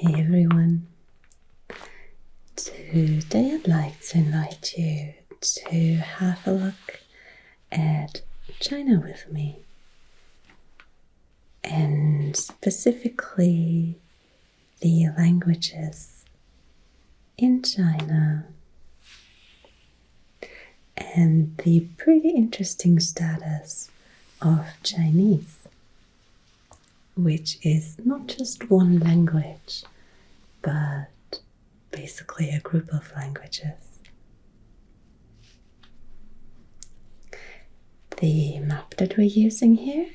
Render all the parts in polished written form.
Hey everyone, today I'd like to invite you to have a look at China with me, and specifically the languages in China and the pretty interesting status of Chinese, which is not just one language, but basically a group of languages. The map that we're using here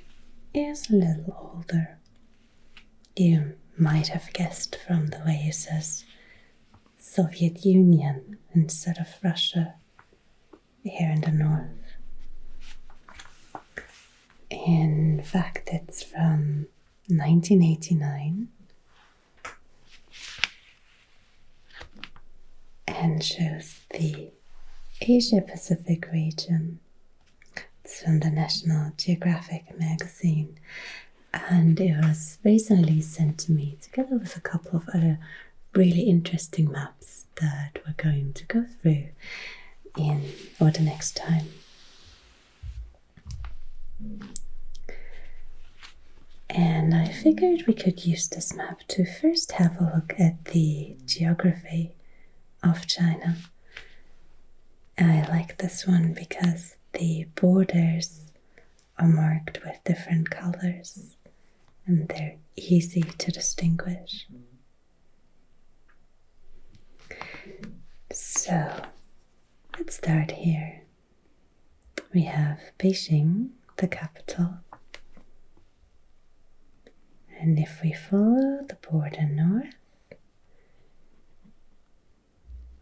is a little older. You might have guessed from the way it says Soviet Union instead of Russia here in the north. In fact, it's from 1989 and shows the Asia Pacific region. It's from the National Geographic magazine, and it was recently sent to me together with a couple of other really interesting maps that we're going to go through over the next time. And I figured we could use this map to first have a look at the geography of China. I like this one because the borders are marked with different colors and they're easy to distinguish. So let's start here. We have Beijing, the capital. And if we follow the border north,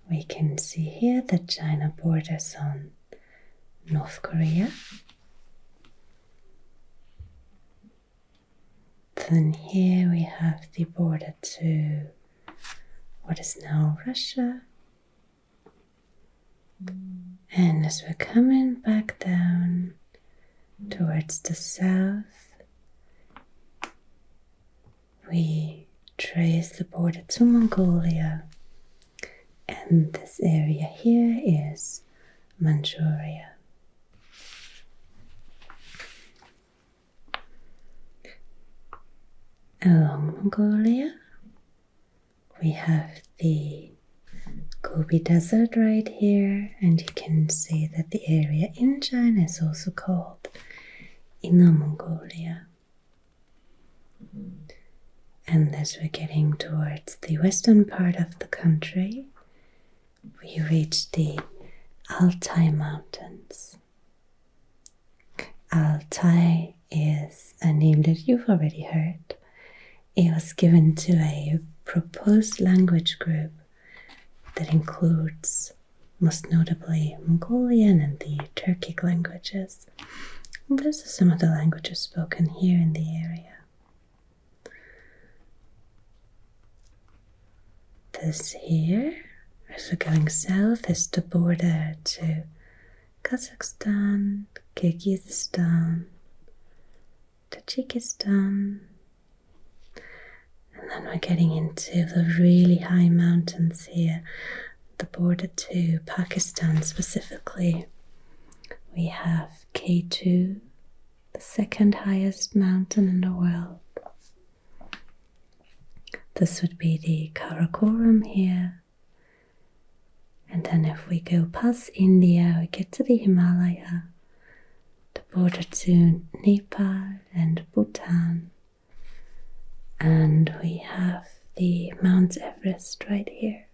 we can see here that China borders on North Korea. Then here we have the border to what is now Russia. And as we're coming back down towards the south, we trace the border to Mongolia, and this area here is Manchuria. Along Mongolia, we have the Gobi Desert right here, and you can see that the area in China is also called Inner Mongolia. And as we're getting towards the western part of the country, we reach the Altai Mountains. Altai is a name that you've already heard. It was given to a proposed language group that includes, most notably, Mongolian and the Turkic languages. And those are some of the languages spoken here in the area. This here, as we're going south, is the border to Kazakhstan, Kyrgyzstan, Tajikistan, and then we're getting into the really high mountains here, the border to Pakistan specifically. We have K2, the second highest mountain in the world. This would be the Karakoram here. And then if we go past India, we get to the Himalaya, the border to Nepal and Bhutan. And we have the Mount Everest right here,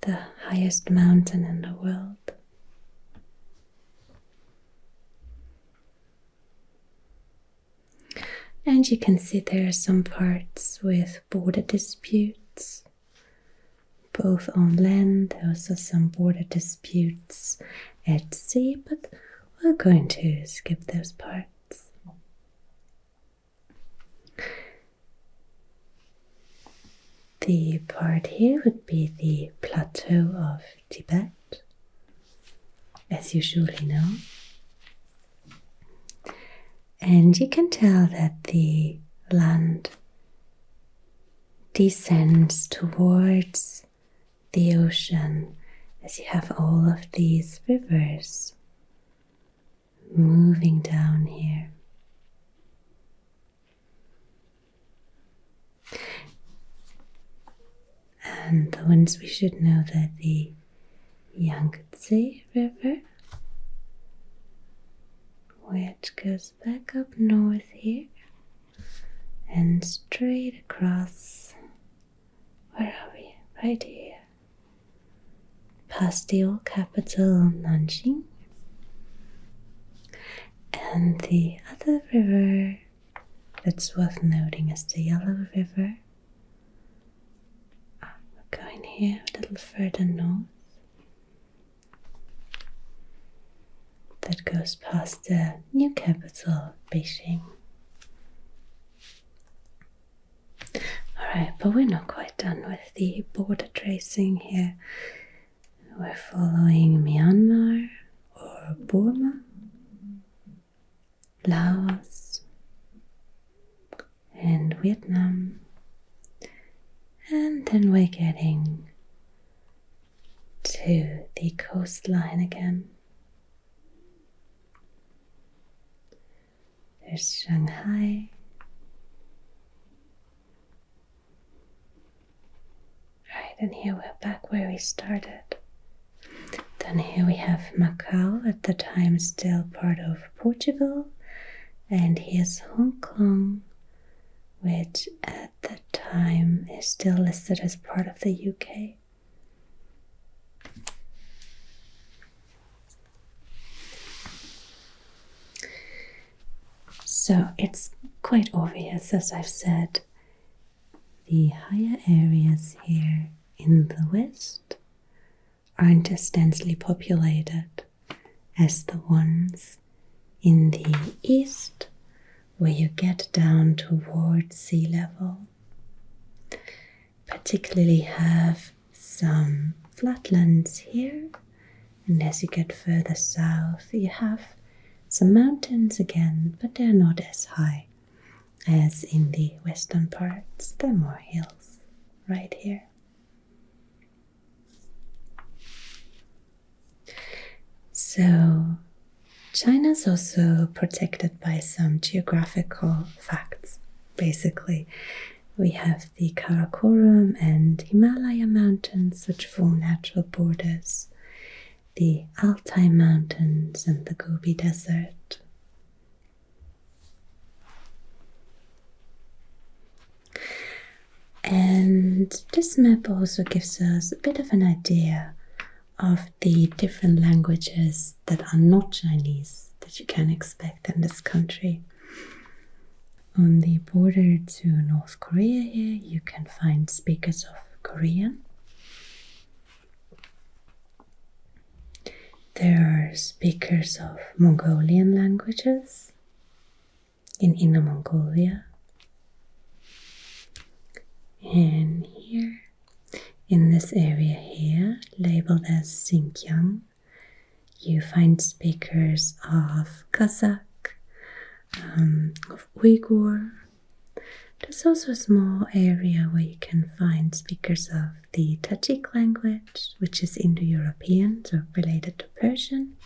the highest mountain in the world. And you can see there are some parts with border disputes, both on land. There are also some border disputes at sea, but we're going to skip those parts. The part here would be the plateau of Tibet, as you surely know. And you can tell that the land descends towards the ocean as you have all of these rivers moving down here. And the ones we should know that the Yangtze River, which goes back up north here and straight across, where are we? Right here, past the old capital Nanjing. And the other river that's worth noting is the Yellow River. We're going here a little further north. That goes past the new capital, Beijing. Alright, but we're not quite done with the border tracing here. We're following Myanmar or Burma, Laos, and Vietnam. And then we're getting to the coastline again. There's Shanghai. Right, and here we're back where we started. Then here we have Macau, at the time still part of Portugal. And here's Hong Kong, which at the time is still listed as part of the UK. So it's quite obvious, as I've said, the higher areas here in the west aren't as densely populated as the ones in the east, where you get down towards sea level. Particularly have some flatlands here, and as you get further south you have some mountains again, but they're not as high as in the western parts. They're more hills right here. So China's also protected by some geographical facts. Basically, we have the Karakoram and Himalaya mountains, which form natural borders, the Altai Mountains and the Gobi Desert. And this map also gives us a bit of an idea of the different languages that are not Chinese that you can expect in this country. On the border to North Korea here, you can find speakers of Korean. There are speakers of Mongolian languages in Inner Mongolia. And here, in this area here, labeled as Xinjiang, you find speakers of Kazakh, of Uyghur. There's also a small area where you can find speakers of the Tajik language, which is Indo-European, so related to Persian.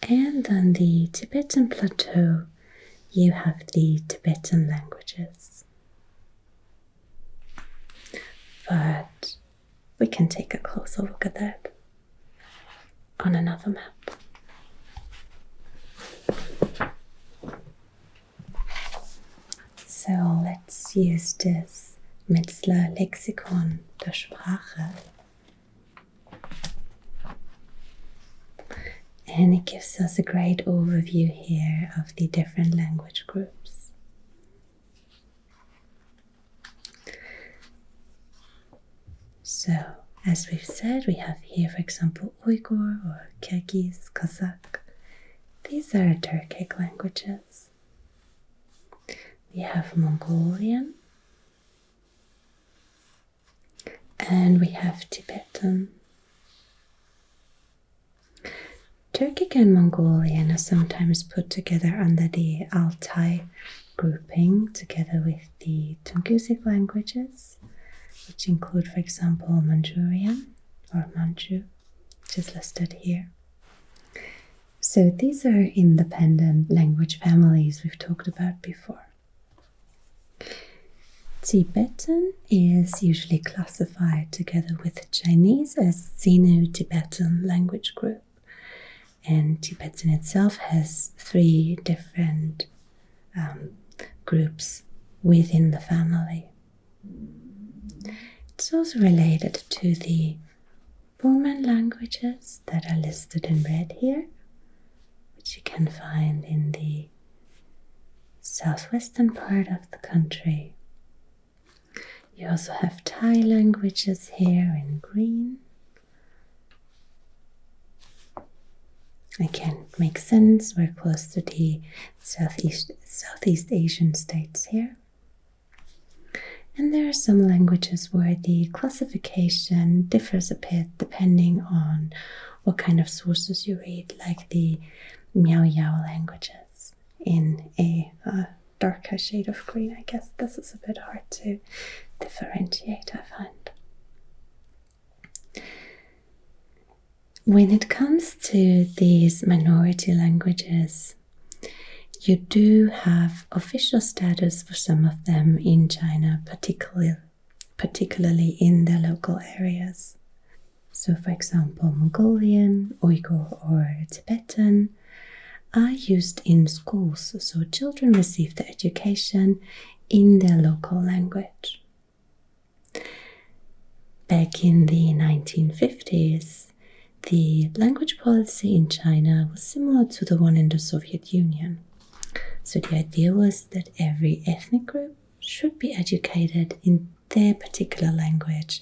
And on the Tibetan plateau, you have the Tibetan languages. But we can take a closer look at that on another map. So let's use this Metzler Lexikon der Sprache. And it gives us a great overview here of the different language groups. So, as we've said, we have here, for example, Uyghur or Kyrgyz, Kazakh. These are Turkic languages. We have Mongolian, and we have Tibetan. Turkic and Mongolian are sometimes put together under the Altai grouping, together with the Tungusic languages, which include, for example, Manchurian or Manchu, which is listed here. So these are independent language families we've talked about before. Tibetan is usually classified together with Chinese as Sino-Tibetan language group. And Tibetan itself has 3 different groups within the family. It's also related to the Burman languages that are listed in red here, which you can find in the southwestern part of the country. You also have Thai languages here in green. Again, it makes sense, we're close to the Southeast Asian states here. And there are some languages where the classification differs a bit depending on what kind of sources you read, like the Miao Yao languages in a darker shade of green. I guess this is a bit hard to differentiate, I find. When it comes to these minority languages, you do have official status for some of them in China, particularly in their local areas. So, for example, Mongolian, Uyghur, or Tibetan are used in schools, so children receive their education in their local language. Back in the 1950s, the language policy in China was similar to the one in the Soviet Union. So the idea was that every ethnic group should be educated in their particular language,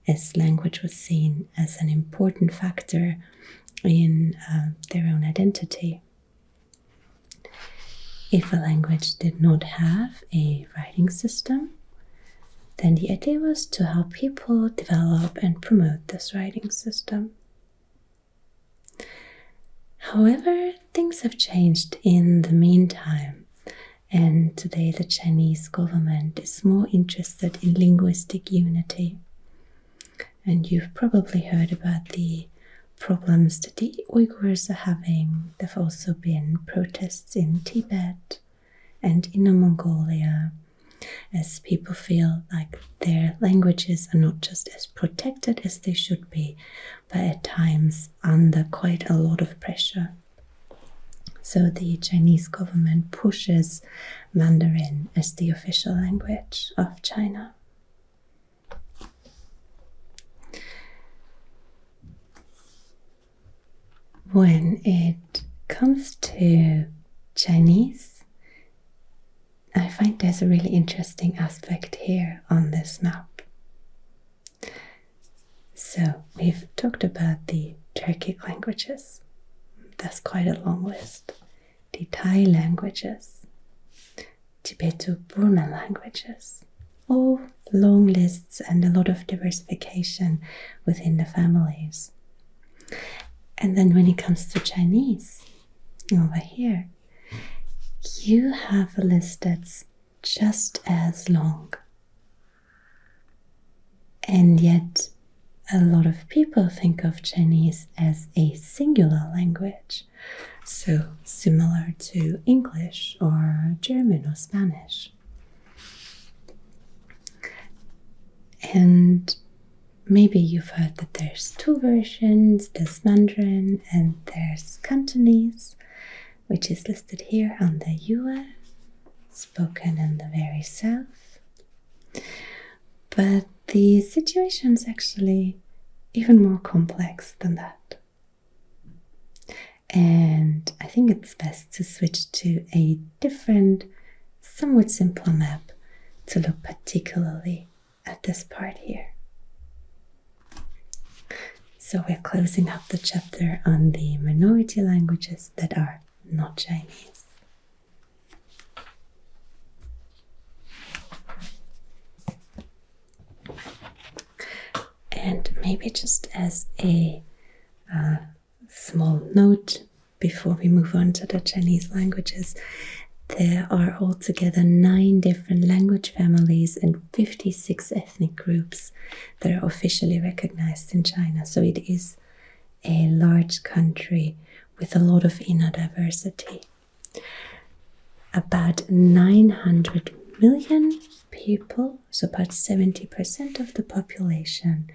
as language was seen as an important factor in their own identity. If a language did not have a writing system, then the idea was to help people develop and promote this writing system. However, things have changed in the meantime, and today the Chinese government is more interested in linguistic unity. And you've probably heard about the problems that the Uyghurs are having. There have also been protests in Tibet and Inner Mongolia, as people feel like their languages are not just as protected as they should be, but at times under quite a lot of pressure. So the Chinese government pushes Mandarin as the official language of China. When it comes to Chinese, I find there's a really interesting aspect here on this map. So we've talked about the Turkic languages. That's quite a long list. The Thai languages, Tibeto-Burman languages, all long lists and a lot of diversification within the families. And then when it comes to Chinese, over here, you have a list that's just as long. And yet, a lot of people think of Chinese as a singular language, so similar to English or German or Spanish. And maybe you've heard that there's 2 versions, there's Mandarin and there's Cantonese, which is listed here on the Yue, spoken in the very south. But the situation is actually even more complex than that. And I think it's best to switch to a different, somewhat simpler map to look particularly at this part here. So we're closing up the chapter on the minority languages that are not Chinese. And maybe just as a small note before we move on to the Chinese languages. There are altogether 9 different language families and 56 ethnic groups that are officially recognized in China. So it is a large country with a lot of inner diversity. About 900 million people, so about 70% of the population,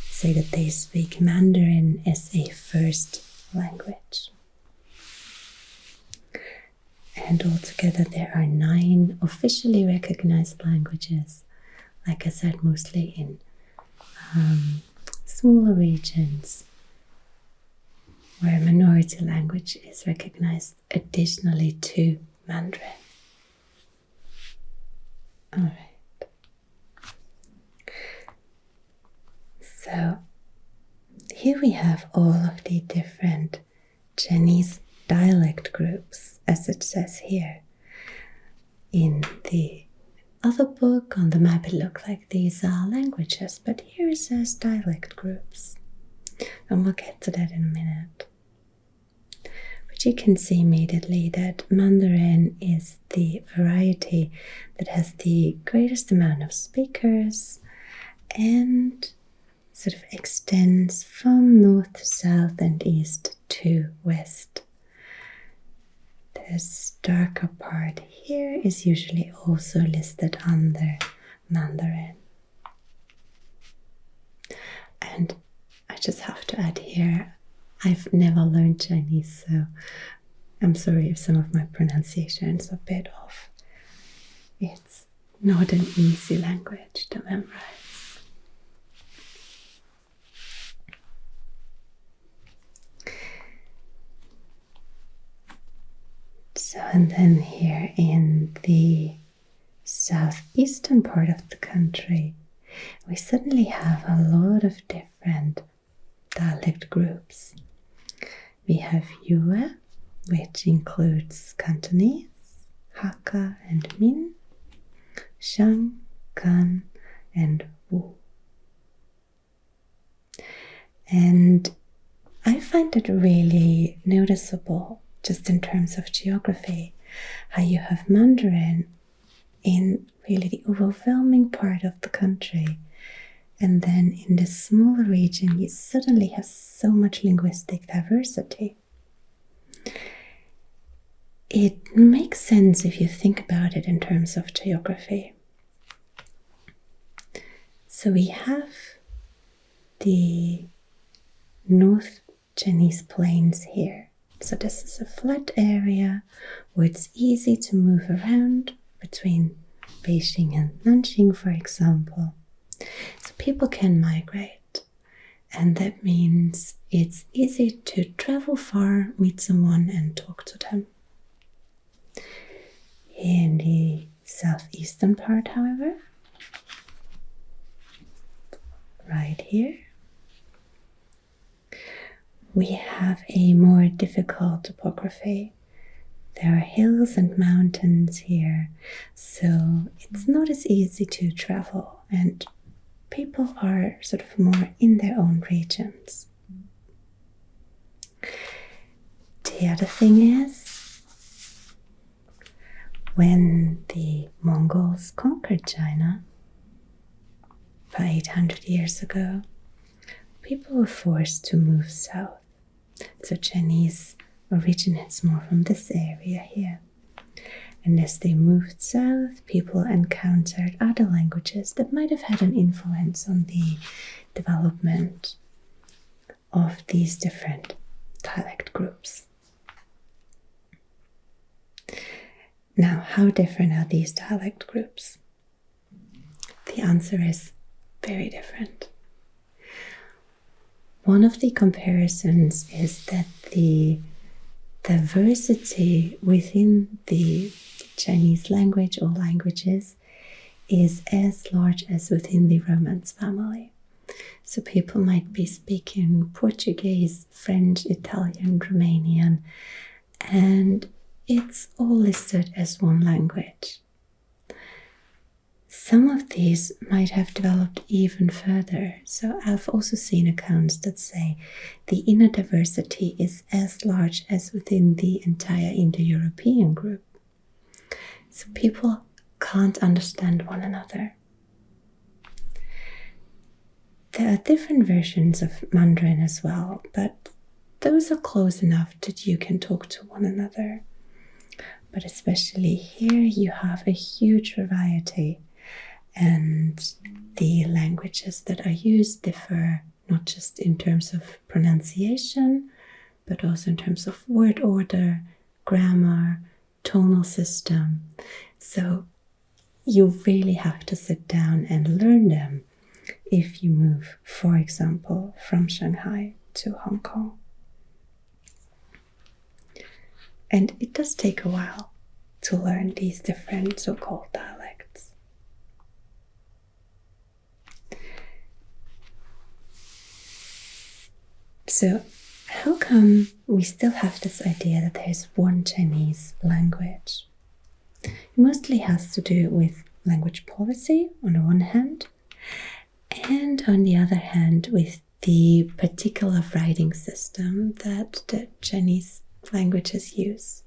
say that they speak Mandarin as a first language. And altogether there are 9 officially recognized languages, like I said, mostly in smaller regions where a minority language is recognized additionally to Mandarin. All right. So here we have all of the different Chinese dialect groups, as it says here. In the other book on the map it looked like these are languages, but here it says dialect groups. And we'll get to that in a minute. But you can see immediately that Mandarin is the variety that has the greatest amount of speakers and sort of extends from north, south and east to west. This darker part here is usually also listed under Mandarin. And I just have to add here, I've never learned Chinese, so I'm sorry if some of my pronunciation is a bit off. It's not an easy language to memorize. So, and then here in the southeastern part of the country, we suddenly have a lot of different dialect groups. We have Yue, which includes Cantonese, Hakka and Min, Shang, Gan and Wu. And I find it really noticeable, just in terms of geography, how you have Mandarin in really the overwhelming part of the country, and then in this smaller region you suddenly have so much linguistic diversity. It makes sense if you think about it in terms of geography. So we have the North Chinese plains here. So this is a flat area where it's easy to move around between Beijing and Nanjing, for example. So people can migrate, and that means it's easy to travel far, meet someone and talk to them. In the southeastern part, however, right here, we have a more difficult topography. There are hills and mountains here, so it's not as easy to travel, and people are sort of more in their own regions. The other thing is, when the Mongols conquered China about 800 years ago, people were forced to move south. So Chinese originates more from this area here. And as they moved south, people encountered other languages that might have had an influence on the development of these different dialect groups. Now, how different are these dialect groups? The answer is very different. One of the comparisons is that the diversity within the Chinese language or languages is as large as within the Romance family. So people might be speaking Portuguese, French, Italian, Romanian, and it's all listed as one language. Some of these might have developed even further. So I've also seen accounts that say the inner diversity is as large as within the entire Indo-European group. So people can't understand one another. There are different versions of Mandarin as well, but those are close enough that you can talk to one another. But especially here you have a huge variety, and the languages that are used differ not just in terms of pronunciation, but also in terms of word order, grammar, tonal system. So you really have to sit down and learn them if you move, for example, from Shanghai to Hong Kong. And it does take a while to learn these different so-called dialects. So how come we still have this idea that there's one Chinese language? It mostly has to do with language policy on the one hand, and on the other hand with the particular writing system that the Chinese languages use.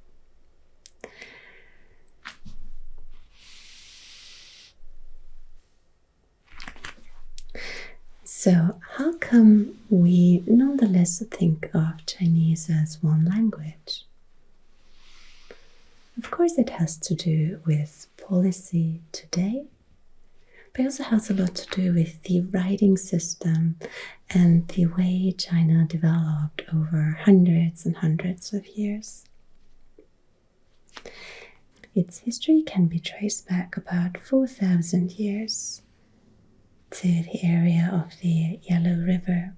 So how come we nonetheless think of Chinese as one language? Of course it has to do with policy today, but it also has a lot to do with the writing system and the way China developed over hundreds and hundreds of years. Its history can be traced back about 4,000 years to the area of the Yellow River.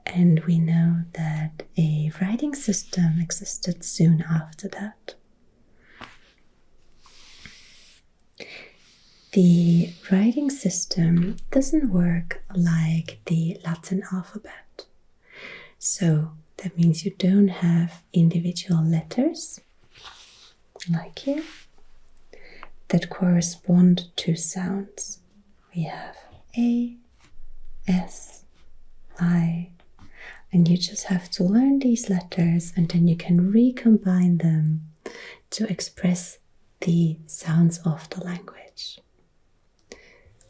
And we know that a writing system existed soon after that. The writing system doesn't work like the Latin alphabet. So that means you don't have individual letters, like here, that correspond to sounds. We have A, S, I, and you just have to learn these letters and then you can recombine them to express the sounds of the language.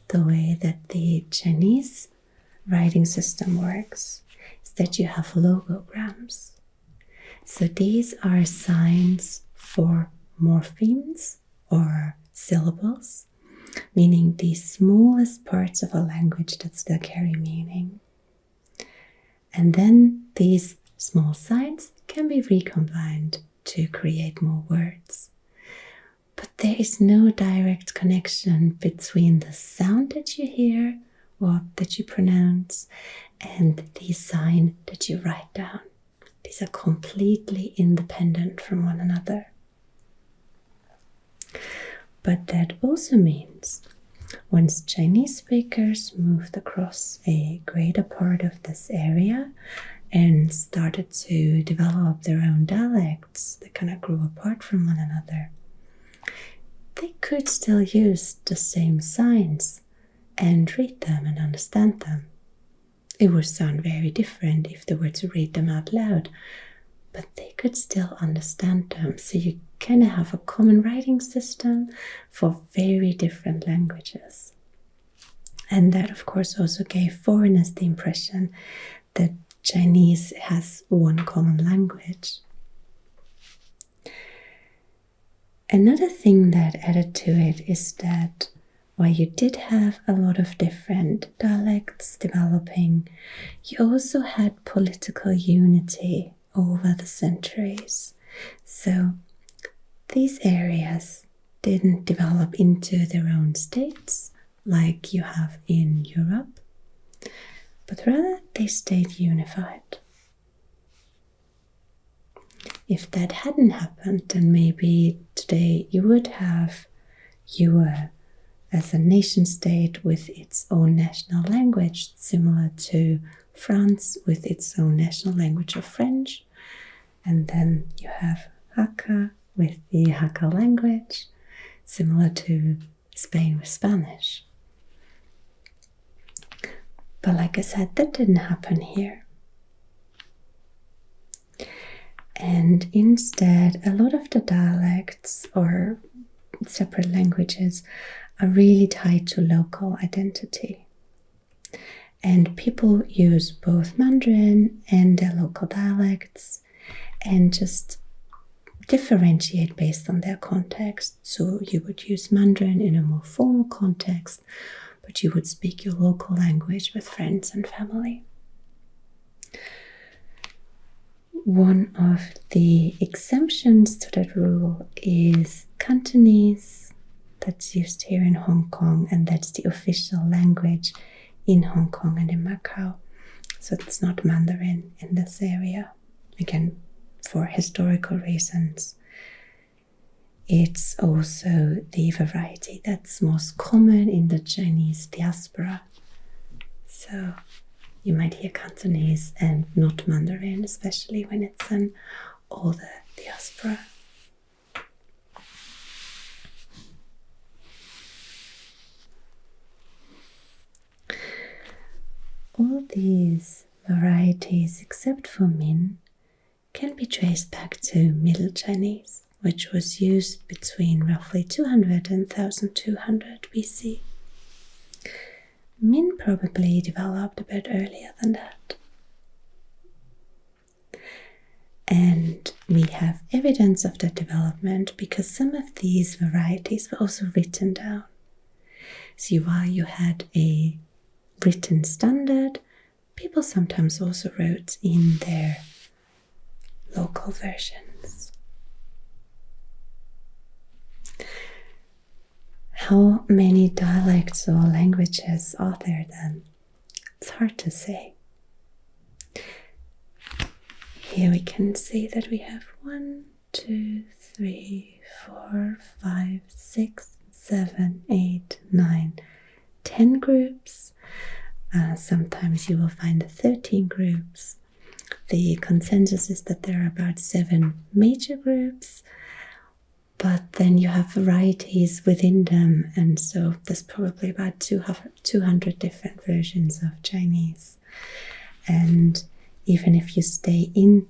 The way that the Chinese writing system works is that you have logograms. So these are signs for morphemes or syllables, meaning the smallest parts of a language that still carry meaning. And then these small signs can be recombined to create more words. But there is no direct connection between the sound that you hear or that you pronounce and the sign that you write down. These are completely independent from one another. But that also means once Chinese speakers moved across a greater part of this area and started to develop their own dialects that kind of grew apart from one another, they could still use the same signs and read them and understand them. It would sound very different if they were to read them out loud, but they could still understand them. So you kind of have a common writing system for very different languages. And that, of course, also gave foreigners the impression that Chinese has one common language. Another thing that added to it is that while you did have a lot of different dialects developing, you also had political unity over the centuries. So these areas didn't develop into their own states like you have in Europe, but rather they stayed unified. If that hadn't happened, then maybe today you would have Europe as a nation state with its own national language, similar to France with its own national language of French. And then you have Hakka with the Hakka language. similar to Spain with Spanish. But like I said, that didn't happen here. And instead, a lot of the dialects or separate languages are really tied to local identity. And people use both Mandarin and their local dialects and just differentiate based on their context. So you would use Mandarin in a more formal context, but you would speak your local language with friends and family. One of the exemptions to that rule is Cantonese, that's used here in Hong Kong, and that's the official language in Hong Kong and in Macau. So it's not Mandarin in this area, again, for historical reasons. It's also the variety that's most common in the Chinese diaspora. So you might hear Cantonese and not Mandarin, especially when it's an older diaspora. All these varieties, except for Min, can be traced back to Middle Chinese, which was used between roughly 200 and 1200 BC. Min probably developed a bit earlier than that. And we have evidence of that development because some of these varieties were also written down. See, while you had a written standard, people sometimes also wrote in their local versions. How many dialects or languages are there then? It's hard to say. Here we can see that we have 1, 2, 3, 4, 5, 6, 7, 8, 9, 10 groups. Sometimes you will find 13 groups. The consensus is that there are about 7 major groups, but then you have varieties within them, and so there's probably about 200 different versions of Chinese. And even if you stay in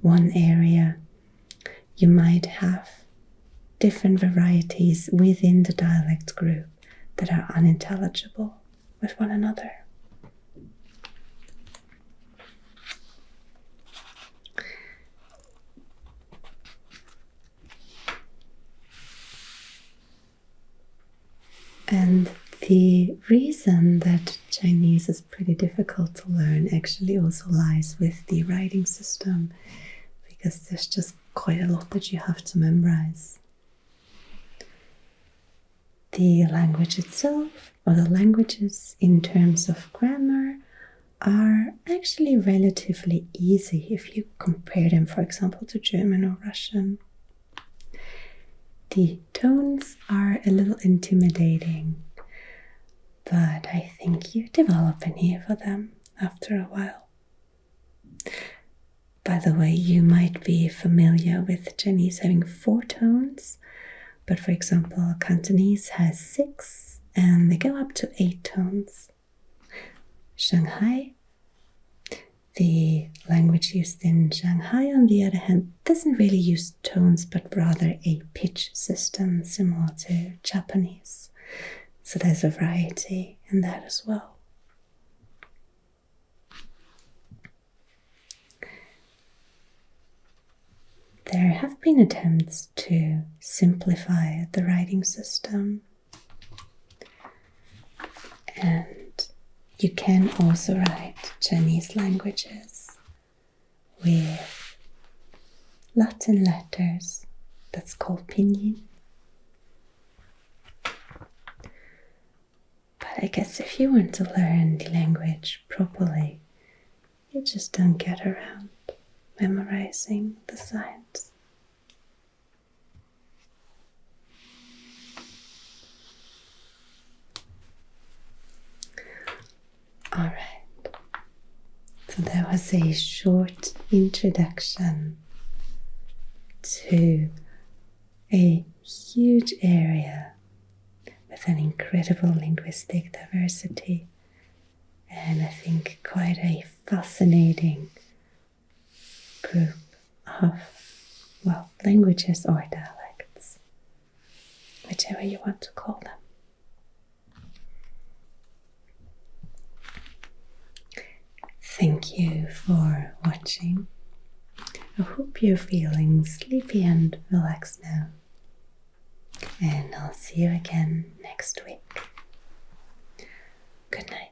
one area, you might have different varieties within the dialect group that are unintelligible with one another. And the reason that Chinese is pretty difficult to learn actually also lies with the writing system, because there's just quite a lot that you have to memorize. The language itself, or the languages in terms of grammar, are actually relatively easy if you compare them, for example, to German or Russian. The tones are a little intimidating, but I think you develop an ear for them after a while. By the way, you might be familiar with Chinese having 4 tones, but for example, Cantonese has 6 and they go up to 8 tones. Shanghai, the language used in Shanghai, on the other hand, doesn't really use tones, but rather a pitch system similar to Japanese. So there's a variety in that as well. There have been attempts to simplify the writing system, and you can also write Chinese languages with Latin letters. That's called pinyin. But I guess if you want to learn the language properly, you just don't get around memorizing the signs. Alright, so there was a short introduction to a huge area with an incredible linguistic diversity, and I think quite a fascinating group of, well, languages or dialects, whichever you want to call them. Thank you for watching. I hope you're feeling sleepy and relaxed now. And I'll see you again next week. Good night.